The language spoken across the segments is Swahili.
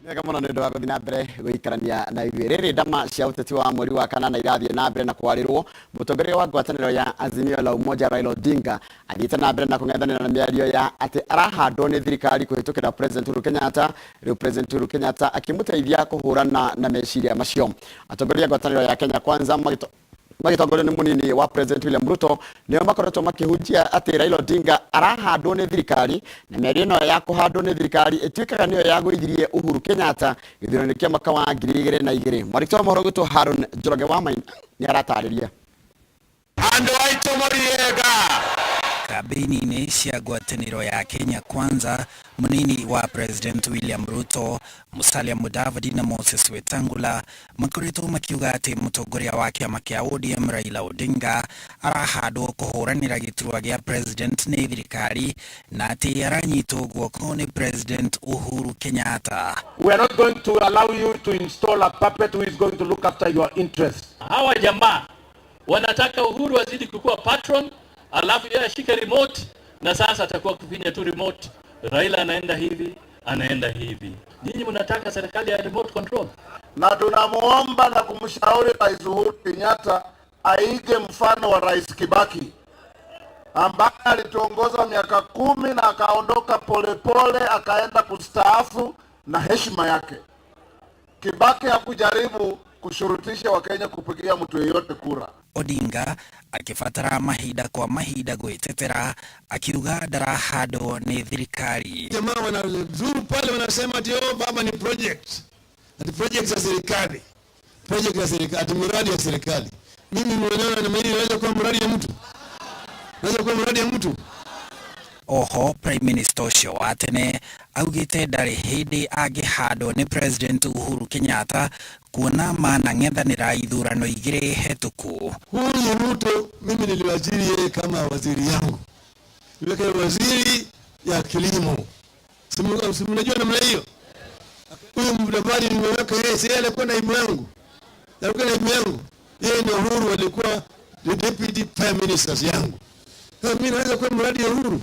Nega muno nendo wago thina mbere guikarania na riri ndama cia uteti wa mweri wa kanana irathie na mbere na kwarirwo mutongoria wa ngwataniro ya Azimio la Umoja Raila Odinga athiite na mbere na kung'ethanira na miario ya ati arahandwo ni thirikari kuhitukira President Uhuru Kenyatta. Riu President Uhuru Kenyatta akimuteithia kuhurana na meciria macio. Atongoria ngwataniro ya Kenya Kwanza magitongorio ni munini wa President William Ruto nio makoretwo makihunjia ati Raila Odinga arahandwo ni thirikari na miario no ya kuhandwo ni thirikari itwikaga niyo ya guithirie Uhuru Kenyatta githurano kia mwaka wa 2022. Mwarikito mohoro gwitu Harun Njoroge wa Maina ni aratariria ando aito moriega kabini cia ngwataniro ya Kenya Kwanza, munini wa President William Ruto, Musalia Mudavadi na Moses Wetangula makoretwo makiuga ati mutongoria wa kiama kia ODM Raila Odinga arahandwo kuhuranira giturwa gia president ni thirikari na ati aranyitwo guoko ni President Uhuru Kenyatta. We are not going to allow you to install a puppet who is going to look after your interests. Hawa jamaa wanataka Uhuru azidi kukuwa patron, alafu yeye ashike remote na sasa atakuwa kufinya tu remote. Raila anaenda hivi, anaenda hivi. Ninyi mnataka serikali ya remote control? Na tunamuomba na kumshauri Rais Uhuru Kenyatta aige mfano wa Rais Kibaki ambaye alituongoza miaka 10 na akaondoka polepole akaenda kustaafu na heshima yake. Kibaki hakujaribu kushurutisha Wakenya kupigia mtu yeyote kura. Odinga akifatara mahinda kwa mahinda gwetetera akiuga ndarahandwo ni thirikari. Jamaa wanazuru pale wanasema ati baba ni project. Ati project za serikali. Project ya serikali, ati mradi ya serikali. Mimi mwenyewe na mimi naweza kuwa mradi ya mtu. Naweza kuwa mradi ya mtu. Oho Prime Minister ucio wa tene augite ndari hindi angihandwo ni President Uhuru Kenyatta kuona maana ng'ethanira ithurano igiri hetuku. Huyu Ruto mimi niliwaziri yeye kama waziri yangu. Niliweka waziri ya kilimo. Simnajua namna hiyo. Huyu Mudavadi nimeweka yeye, si alikuwa naibu yangu. Alikuwa naibu yangu. Yeye na Uhuru alikuwa the deputy prime ministers yangu. Sasa mimi naweza kuwa mradi ya Uhuru.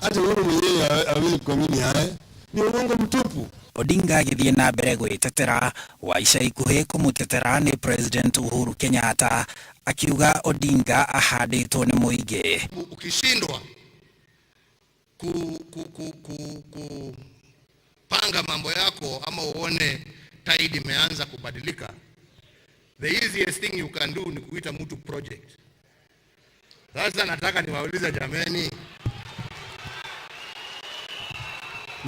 Hata Uhuru mwenyewe hawezi kuamini haya. Ni uongo mtupu. Odinga agithie na mbere gwetetera wa ica ikuhi kumutetera ni President Uhuru Kenyatta akiuga Odinga ahanditwo ni muingi. Ukishindwa panga mambo yako ama uone tide imeanza kubadilika, the easiest thing you can do ni kuita mtu project. Sasa nataka niwaulize jameni,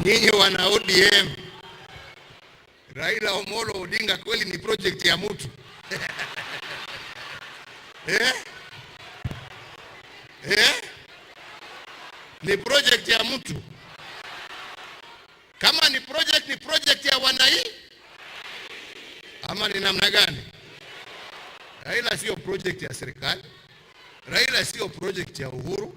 nyinyi wana ODM, Raila Omolo Odinga kweli ni project ya mtu? Ni project ya mtu? Kama ni project ya wanai ama ni namna gani? Raila sio project ya serikali. Raila sio project ya Uhuru.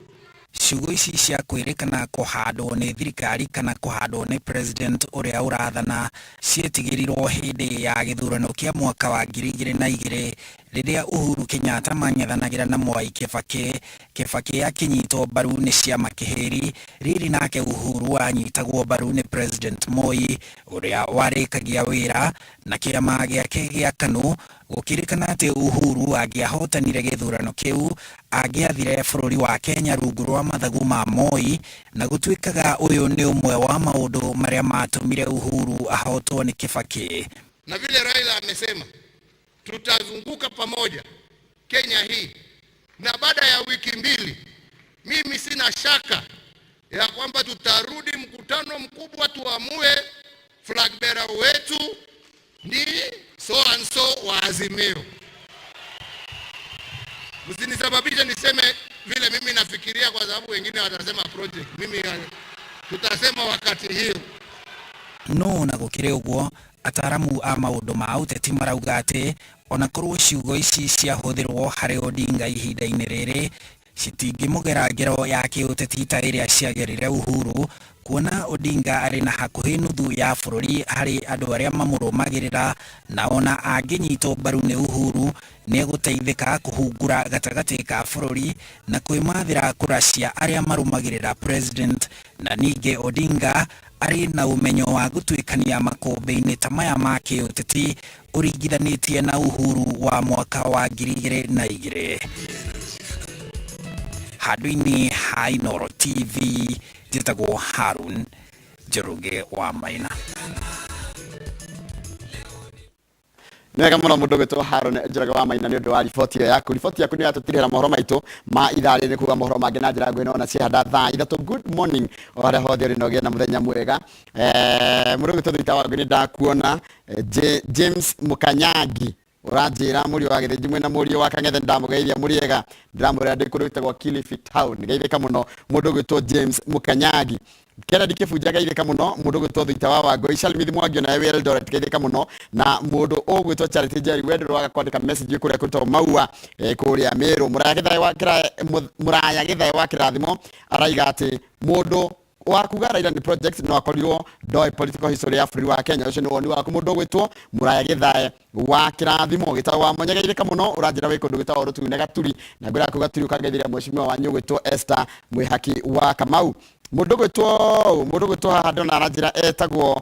Ciugo ici cia kwirikana kuhandwo ni thirikari kana kuhandwo ni president uria urathana cietigirirwo hindi ya githurano kia mwaka wa 2022 riria Uhuru Kenyatta mang'ethanagira na Mwai Kibaki akinyitwo mbaru ni ciama kihiri riri nake Uhuru anyitagwo mbaru ni President Moi uria warikagia wira na kiama giake gia KANU gukirikana ati Uhuru angiahotanire githurano kiu angiathire bururi wa Kenya rungu rwa mathagu ma Moi na gutwikaga uyu ni umwe wa maundu maria matumire Uhuru ahotwo ni Kibaki. Na vile Raila amesema tutazunguka pamoja Kenya hii, na baada ya wiki 2 mimi sina shaka ya kwamba tutarudi mkutano mkubwa tuamue flag bearer wetu ni so and so wa Azimio. Msinisababisha niseme vile mimi nafikiria, kwa sababu wengine watasema project. Mimi tutasema wakati hiyo. No na gukire uguo ataramu a maundu ma uteti marauga ati ona korwo ciugo ici ciahuthirwo hari Odinga ihinda-ini riri citingimugera ngero ya kiuteti ta iria ciagerire Uhuru kuona Odinga ari na hakuhi nuthu ya bururi hari andu aria mamurumagirira na ona anginyitwo mbaru ni Uhuru ni egũteithĩka kũhungura gatagatĩ ka bururi na kwĩmathĩra kura cia aria marumagirira president. Na ningĩ Odinga ari na umenyo wa gũtuĩkania makũmbĩ-inĩ ta maya ma kĩũteti ũringithanĩtie na Uhuru wa mwaka wa 2002. Handũ-inĩ ha Inooro TV, njĩtagwo Harun Njoroge wa Maina. Nega mũno mũndũ gwĩtwo Harun Njoroge wa Maina nĩ ũndũ wa riboti ĩyo yaku. Riboti yaku nĩ yatũtirĩra mohoro maitũ ma ithaa rĩrĩ kuga mohoro mangĩ na njĩra nguhĩ na ciahanda thaa ithatũ. Good morning o harĩa hothe ũrĩ na ũgĩe na mũthenya mwega. Mũndũ gwĩtwo thita wangu nĩ ndakuona James Mukanyangi uranjira muri wa githiji mwena muri wa Kang'ethe ndamugeiria muriega ndiramurira ndikurute gwa Kilifi town geithika muno mundu gwitwo James Mukanyangi kera dikifuja geithika muno mundu gwitwo Thita wa Wangũ Icalimithi Mwangi na ewe Eldoret geithika muno na mundu ogwitwo Charity Jerry wendo rwaga kwandika message kuria kuto maua kuria Meru Muraya Githai wa Kirathimo araiga ati mundu wakuga Raila ni project no akorirwo ndoi political history ya bũrũri wa Kenya ucio ni woni waku mundu gwitwo Muraya Githai wa Kirathimo gitawa monyegeirika muno uranjira wi kundu gitawa rutune gaturi na ngwira kuga turi ukageithira mweshimiwa wanyu gwitwo Esther Mwihaki wa Kamau mundu gwitwo haha ndona aranjira etagwo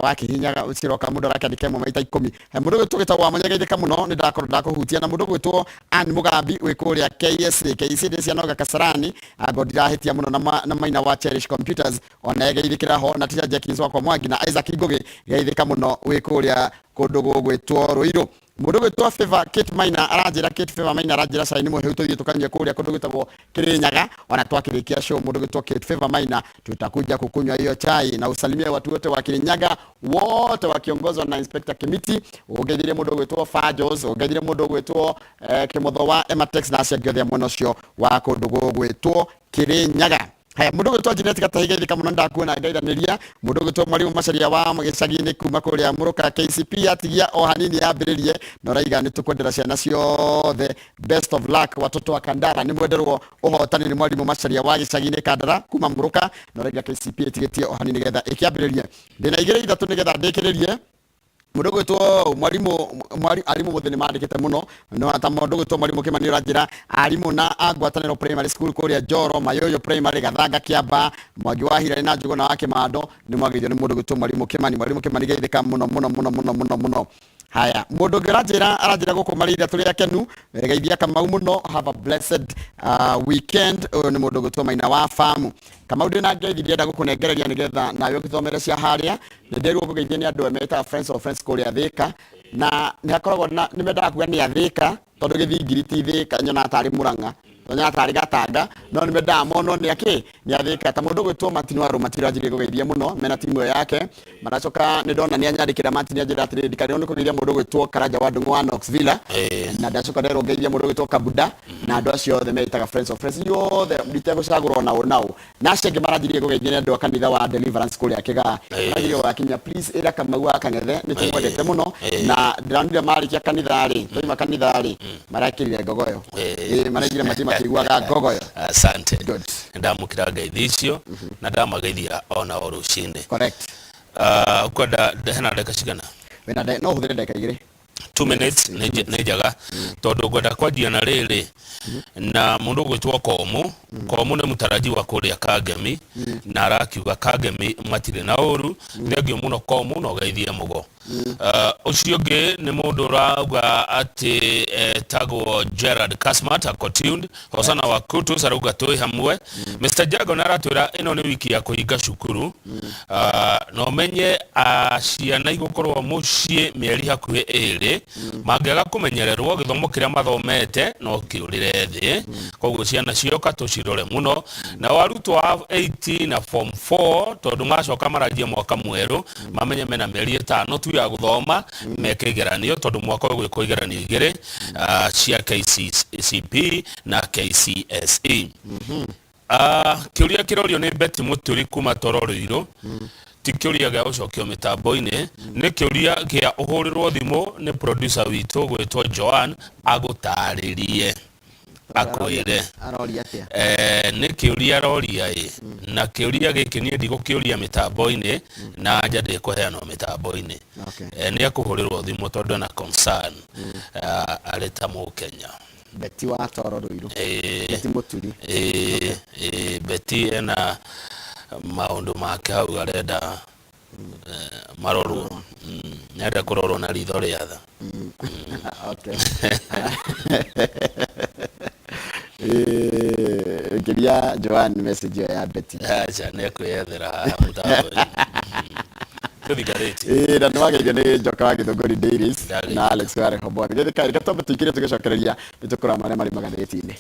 wakihinyaga uciroka mundu rakandike mu maita 10 mundu gwitwo gitagwo monyegeirika muno ni ndakuhutia na mundu gwitwo Ann Mugambi wi kuria KC cianoga Kasarani agodirahitia muno na Maina wa Cherish Computers onegeirikira ho na Tija Jenkins wa kwa Mwangi na Isaac Ngugi geithika muno wi kuria kundu gwitwo Ruiru mundu gwitwo Favor Kate Maina aranjira Kate Favor Maina aranjira saini muhe tuthie tukanye kuria kundu gwitagwo Kirinyaga ona twakirikia show mundu gwitwo Kate Favor Maina tutakuja kukunywa hiyo chai na usalimia watu wote wa Kirinyaga wote wakiongozwa na Inspector Kimiti ugeithire mundu gwitwo Fajos ugeithire mundu gwitwo Kimotho wa Ematex na ciagiothe munocio wa kundu gwitwo Kirinyaga. Haya mundu gwitwo Jeanette Gatahigeithika muno ndakuona ngairaniria mundu gwitwo Mwalimu Macharia wa Gicagi-inĩ kuma kuria Muruka KCP atigia o hanini yambiririe no raiga ni tukwendera ciana ciothe best of luck watoto wa Kandara ni mwenderwo uhotani ni Mwalimu Macharia wa Gicagi-inĩ Kandara kuma Muruka no raiga KCP atigetie o hanini getha ikiambiririe ndina igere ithatu ni getha ndikiririe mundu gwitwo arimu muthini mandikite muno no ta mundu gwitwo Mwalimu Kimani uranjira arimu na agwataniro primary school kuria Njoro Mayoyo primary Gathanga Kiamba Mwangi wa Hirani na Njugu na wa Kimando ni mwagithio ni mundu gwitwo Mwalimu Kimani geithika muno. Haya mundu aranjira gukumarira turi akenu geithia Kamau muno have a blessed weekend ni mundu gwitwo Maina wa Farm Kamau ndina ngeithia nda gukunengereria nigetha nawe ukithomera cia haria ndirwo kugeithia ni andu emeta friends of friends kuria Thika na ni hakoragwo na nimendaga kuga ni Athika tondu githingiriti Thika nyona atari Murang'a tonya atari Gatanga no nimendaga mono ni Athika ta mundu gwitwo Martin wa Rumatira njire kugeithia muno mena timu yake maracoka ni ndona ni anyandikira Martin njira atiri ndikari ni kugeithia mundu gwitwo Karanja wa Ndung'u wa Knoxville na ndacoka ndero kugeithia mundu gwitwo Kabuda na andu acio othe metaga friends of friends yothe nditego cagurwo nao na cenge maranjirie kugeithia andu a kanitha wa Deliverance kuria Kigaa maranjirie wa Kinya please ira Kamau wa Kang'ethe ni tumwendete muno na ndiranire marikia kanitha ri toima kanitha ri marakirire ngogoyo maranjirie matima kiguaga ngogoyo. Asante ndamukira geithicio na ndamageithia ona orucinde correct kwenda hena ndeka cigana wena no huthire ndeka igire 2 minutes nejaga tondu gwenda kwanjia na riri na mundu gwitwo Komu ni mutaraji wa kuria Kagemi na arakiuga Kagemi matire na uru thengio muno Komu no geithie mugo ucio ngi ni mundu rauga ati tagwo Gerard Kasmat akotuned hosana wa kutu saruga toi hamwe Mr. Jago naratwira ino ni wiki ya kuinga cukuru no menye ciana igukorwo mucii mieri hakuhi iri mangega kumenyererwo githomo kiria mathomete no kiurire thi koguo ciana cioka tucirore muno na warutwo wa 18 na form 4 tondu macoka marajia mwaka mweru mamenye mena mieri 5 tu ya guthoma meke igeranio tondu mwaka uyu gwiko igeranio igiri cia KCCP na KCSE kiuria kirorio ni Betty Muturi kuma Tororiro tikiuria ga ucokio mitambo-ini ni kiuria gia uhurirwo thimu ni producer witu gwitwo Joan agutaririe akwire aroria atia nä kä å ria roria na kä å ria gä kä niä ndigå kä å ria mä tambo-inä na anja ndä kå heanwo mä tambo-inä nä akå hå rä rwo thimå tondå na concern arä ta må Kenya Beti wa Toro Ruiru Beti Muturi Beti ena maundu make hau arenda marorwo nenda kurorwo na ritho ria tha okay kiria Joan message ya Beti acha ne kwethera mutambo na nĩwagĩire nĩ Njoka wa Gĩthũngũri Dairies na Alex wa Rehoboth gĩthĩkarĩ gatombe tũingĩre tũgĩcokereria nĩ tũkũrora marĩa marĩ magathĩti-inĩ.